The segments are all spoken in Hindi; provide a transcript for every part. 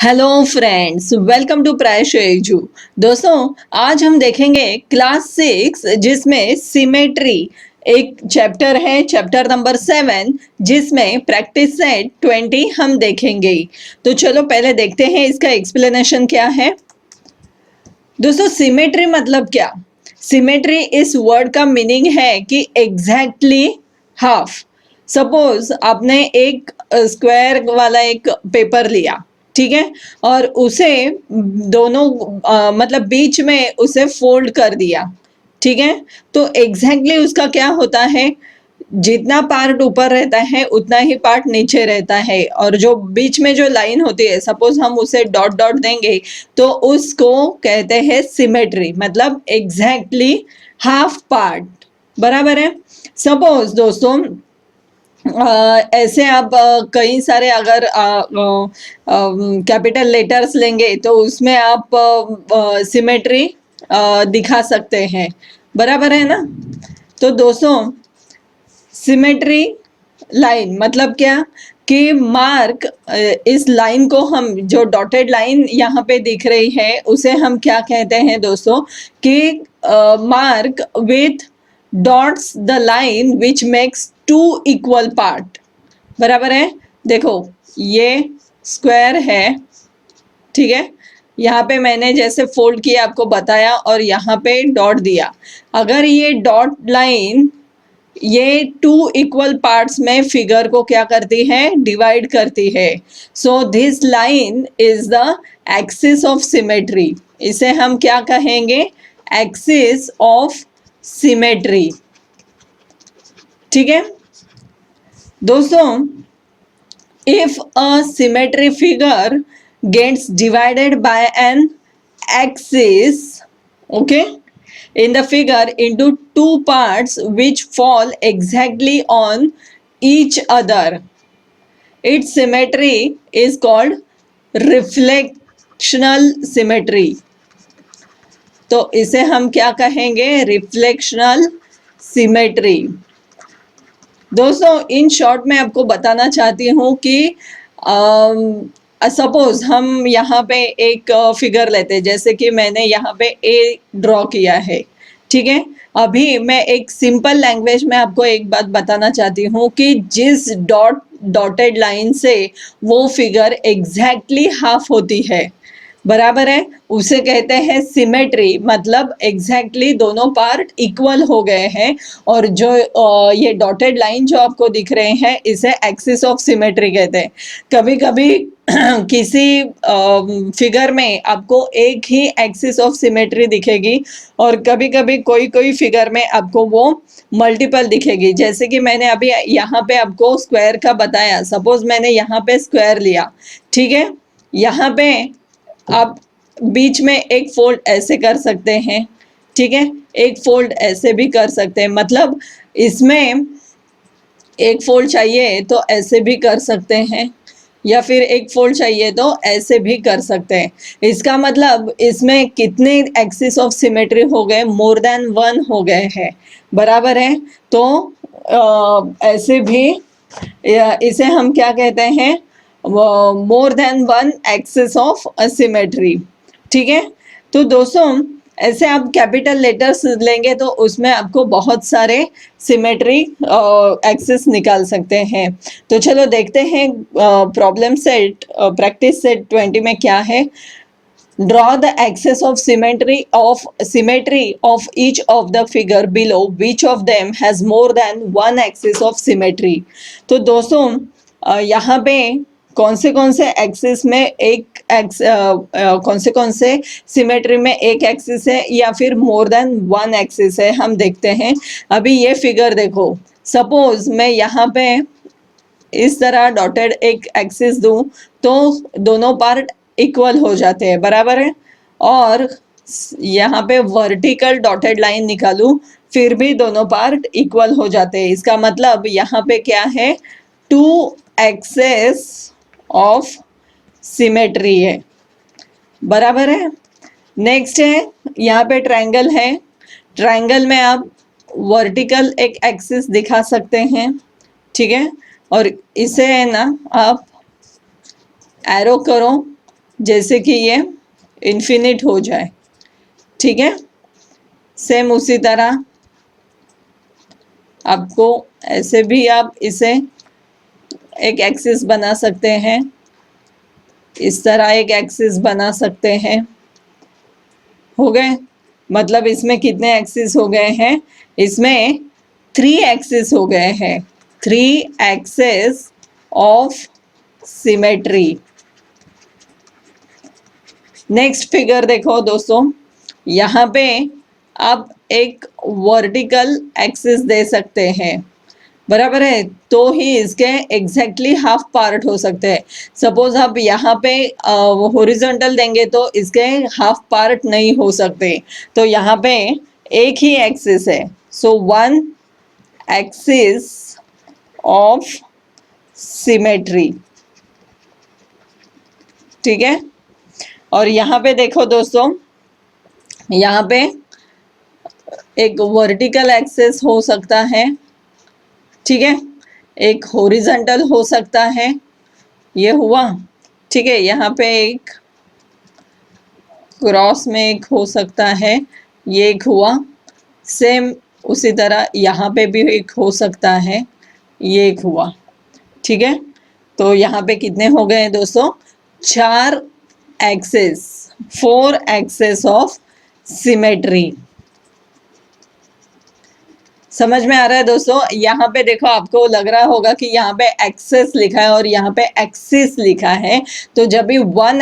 हेलो फ्रेंड्स, वेलकम टू प्रायश एजू। दोस्तों, आज हम देखेंगे क्लास 6 जिसमें सिमेट्री एक चैप्टर है, चैप्टर नंबर 7, जिसमें प्रैक्टिस सेट 20 हम देखेंगे। तो चलो पहले देखते हैं इसका एक्सप्लेनेशन क्या है। दोस्तों, सिमेट्री मतलब क्या? सिमेट्री इस वर्ड का मीनिंग है कि एग्जैक्टली हाफ। सपोज आपने एक स्क्वायर वाला एक पेपर लिया, ठीक है, और उसे दोनों मतलब बीच में उसे फोल्ड कर दिया, ठीक है। तो एग्जैक्टली उसका क्या होता है, जितना पार्ट ऊपर रहता है उतना ही पार्ट नीचे रहता है, और जो बीच में जो लाइन होती है, सपोज हम उसे डॉट डॉट देंगे तो उसको कहते हैं सिमेट्री, मतलब एग्जैक्टली हाफ पार्ट। बराबर है। सपोज दोस्तों, ऐसे आप कई सारे अगर कैपिटल लेटर्स लेंगे तो उसमें आप सिमेट्री दिखा सकते हैं। बराबर है ना। तो दोस्तों, सिमेट्री लाइन मतलब क्या कि मार्क, इस लाइन को हम, जो डॉटेड लाइन यहाँ पे दिख रही है उसे हम क्या कहते हैं दोस्तों कि mark with dots the line which makes two equal part. बराबर है। देखो, ये स्क्वायर है, ठीक है। यहाँ पे मैंने जैसे फोल्ड किया आपको बताया और यहाँ पे डॉट दिया। अगर ये डॉट लाइन ये टू इक्वल पार्ट्स में फिगर को क्या करती है, डिवाइड करती है। So this line is the axis of symmetry. इसे हम क्या कहेंगे, एक्सिस ऑफ सिमेट्री। ठीक है दोस्तों, if a symmetry figure gets divided by an axis, okay, in the figure into two parts which fall exactly on each other, its symmetry is called reflectional symmetry. तो इसे हम क्या कहेंगे, रिफ्लेक्शनल सिमेट्री। दोस्तों, इन शॉर्ट में आपको बताना चाहती हूँ कि सपोज हम यहाँ पे एक फिगर लेते हैं, जैसे कि मैंने यहाँ पे ए ड्रॉ किया है, ठीक है। अभी मैं एक सिंपल लैंग्वेज में आपको एक बात बताना चाहती हूँ कि जिस डॉटेड लाइन से वो फिगर एग्जैक्टली हाफ होती है, बराबर है, उसे कहते हैं सिमेट्री, मतलब एग्जैक्टली दोनों पार्ट इक्वल हो गए हैं। और जो ये डॉटेड लाइन जो आपको दिख रहे हैं इसे एक्सिस ऑफ सिमेट्री कहते हैं। कभी कभी किसी फिगर में आपको एक ही एक्सिस ऑफ सिमेट्री दिखेगी और कभी कभी कोई कोई फिगर में आपको वो मल्टीपल दिखेगी। जैसे कि मैंने अभी यहाँ पे आपको स्क्वायर का बताया। सपोज मैंने यहाँ पे स्क्वायर लिया, ठीक है। यहाँ पे आप बीच में एक फोल्ड ऐसे कर सकते हैं, ठीक है, एक फोल्ड ऐसे भी कर सकते हैं, मतलब इसमें एक फोल्ड चाहिए तो ऐसे भी कर सकते हैं, या फिर एक फोल्ड चाहिए तो ऐसे भी कर सकते हैं। इसका मतलब इसमें कितने एक्सिस ऑफ सिमेट्री हो गए, मोर देन वन हो गए हैं। बराबर है। तो ऐसे भी इसे हम क्या कहते हैं, more than one axis of symmetry. ठीक है। तो दोस्तों, ऐसे आप कैपिटल लेटर्स लेंगे तो उसमें आपको बहुत सारे सिमेट्री एक्सिस निकाल सकते हैं। तो चलो देखते हैं प्रॉब्लम सेट प्रैक्टिस सेट 20 में क्या है। Draw the axis of symmetry of each of the figure below. Which of them has more than one axis of symmetry? तो दोस्तों, यहाँ पे कौन से एक्सिस में एक कौन से सिमेट्री में एक एक्सिस है या फिर मोर देन वन एक्सिस है, हम देखते हैं। अभी ये फिगर देखो, सपोज मैं यहाँ पे इस तरह डॉटेड एक एक्सिस दूं तो दोनों पार्ट इक्वल हो जाते हैं, बराबर है। और यहाँ पे वर्टिकल डॉटेड लाइन निकालूं फिर भी दोनों पार्ट इक्वल हो जाते हैं। इसका मतलब यहाँ पे क्या है, टू एक्सेस ऑफ सिमेट्री है। बराबर है। नेक्स्ट है, यहाँ पे ट्रायंगल है। ट्रायंगल में आप वर्टिकल एक एक्सिस दिखा सकते हैं, ठीक है, और इसे है ना आप एरो करो जैसे कि ये इन्फिनिट हो जाए, ठीक है। सेम उसी तरह आपको ऐसे भी आप इसे एक एक्सिस बना सकते हैं, इस तरह एक एक्सिस बना सकते हैं। हो गए, मतलब इसमें कितने एक्सिस हो गए हैं, इसमें 3 एक्सिस हो गए हैं, 3 axis of symmetry. Next figure देखो दोस्तों, यहाँ पे आप एक वर्टिकल एक्सिस दे सकते हैं, बराबर है, तो ही इसके एग्जैक्टली हाफ पार्ट हो सकते हैं। सपोज आप यहाँ पे हॉरिजॉन्टल देंगे तो इसके हाफ पार्ट नहीं हो सकते, तो यहाँ पे एक ही एक्सिस है, सो 1 एक्सिस ऑफ सिमेट्री, ठीक है। और यहाँ पे देखो दोस्तों, यहाँ पे एक वर्टिकल एक्सिस हो सकता है, ठीक है, एक हॉरिजॉन्टल हो सकता है, ये हुआ, ठीक है। यहाँ पे एक क्रॉस में एक हो सकता है, ये एक हुआ। सेम उसी तरह यहाँ पे भी एक हो सकता है, ये एक हुआ, ठीक है। तो यहाँ पे कितने हो गए दोस्तों, 4 एक्सेस, 4 एक्सेस ऑफ सिमेट्री। समझ में आ रहा है दोस्तों। यहाँ पे देखो, आपको लग रहा होगा कि यहाँ पे एक्सेस लिखा है और यहाँ पे एक्सिस लिखा है, तो जब भी 1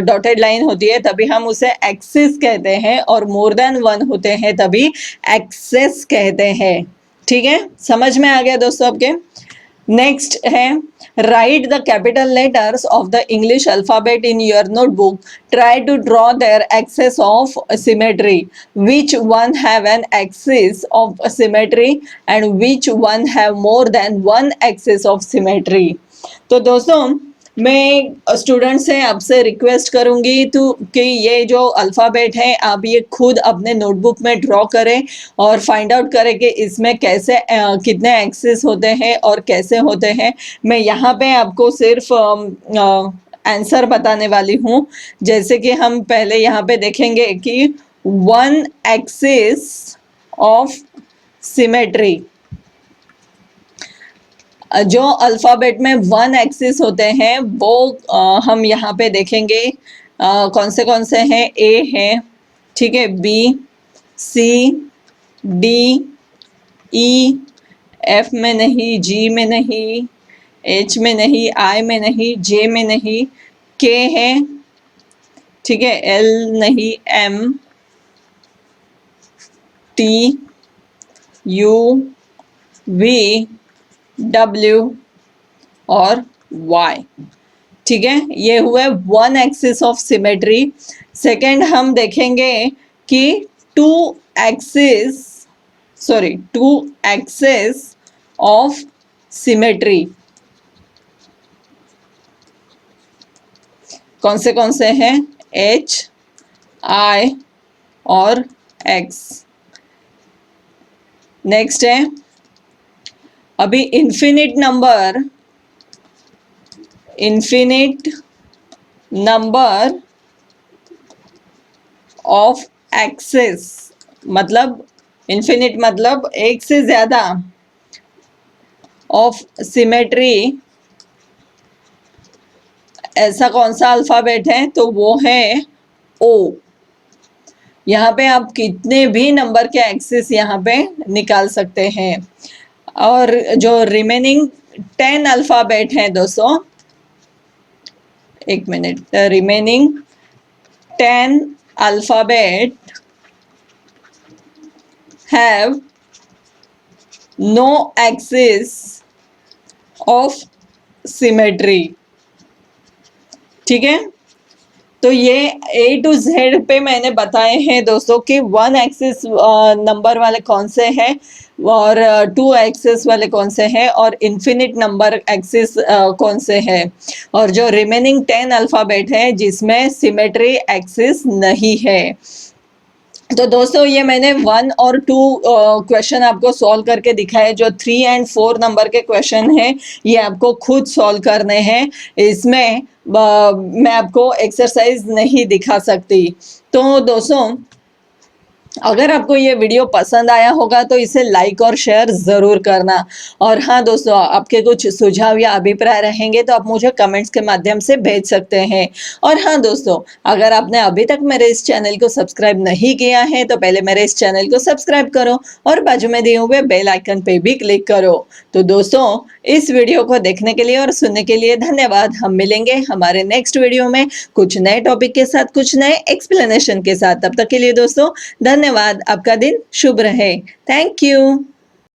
डॉटेड लाइन होती है तभी हम उसे एक्सिस कहते हैं, और मोर देन 1 होते हैं तभी एक्सेस कहते हैं, ठीक है। समझ में आ गया दोस्तों आपके। नेक्स्ट है, write the capital letters of the English alphabet in your notebook, try to draw their axes of symmetry, which one have an axis of symmetry and which one have more than 1 axis of symmetry. तो दोस्तों, मैं स्टूडेंट से आपसे रिक्वेस्ट करूंगी तो कि ये जो अल्फ़ाबेट है आप ये खुद अपने नोटबुक में ड्रॉ करें और फाइंड आउट करें कि इसमें कैसे कितने एक्सिस होते हैं और कैसे होते हैं। मैं यहाँ पे आपको सिर्फ आंसर बताने वाली हूँ। जैसे कि हम पहले यहाँ पे देखेंगे कि 1 एक्सिस ऑफ सिमेट्री, जो अल्फ़ाबेट में 1 एक्सिस होते हैं वो हम यहाँ पे देखेंगे कौन से हैं। ए है, ठीक है, बी, सी, डी, ई, एफ में नहीं, जी में नहीं, एच में नहीं, आई में नहीं, जे में नहीं, के है, ठीक है, एल नहीं, M, T, U, V, W और Y, ठीक है। ये हुए 1 एक्सिस ऑफ सिमेट्री। सेकेंड हम देखेंगे कि 2 एक्सिस ऑफ सिमेट्री। कौन से हैं, H, I और X। नेक्स्ट है, अभी इन्फिनिट नंबर ऑफ एक्सिस, मतलब इन्फिनिट मतलब एक से ज्यादा ऑफ सिमेट्री, ऐसा कौन सा अल्फाबेट है, तो वो है O। यहाँ पे आप कितने भी नंबर के एक्सिस यहाँ पे निकाल सकते हैं। और जो रिमेनिंग 10 अल्फाबेट हैं दोस्तों, एक मिनट, remaining 10 alphabet have no axis of symmetry, ठीक है। तो ये A to Z पे मैंने बताए हैं दोस्तों कि 1 एक्सिस नंबर वाले कौन से हैं और 2 एक्सिस वाले कौन से हैं और इन्फिनिट नंबर एक्सिस कौन से हैं, और जो रिमेनिंग 10 अल्फ़ाबेट है जिसमें सिमेट्री एक्सिस नहीं है। तो दोस्तों ये मैंने 1 और 2 क्वेश्चन आपको सॉल्व करके दिखाए। जो 3 एंड 4 नंबर के क्वेश्चन हैं ये आपको खुद सॉल्व करने हैं। इसमें मैं आपको एक्सरसाइज नहीं दिखा सकती। तो दोस्तों अगर आपको ये वीडियो पसंद आया होगा तो इसे लाइक और शेयर ज़रूर करना। और हाँ दोस्तों, आपके कुछ सुझाव या अभिप्राय रहेंगे तो आप मुझे कमेंट्स के माध्यम से भेज सकते हैं। और हाँ दोस्तों, अगर आपने अभी तक मेरे इस चैनल को सब्सक्राइब नहीं किया है तो पहले मेरे इस चैनल को सब्सक्राइब करो और बाजू में दिए हुए बेल आइकन पे भी क्लिक करो। तो दोस्तों इस वीडियो को देखने के लिए और सुनने के लिए धन्यवाद। हम मिलेंगे हमारे नेक्स्ट वीडियो में कुछ नए टॉपिक के साथ, कुछ नए एक्सप्लेनेशन के साथ। तब तक के लिए दोस्तों धन्यवाद। आपका दिन शुभ रहे। Thank you.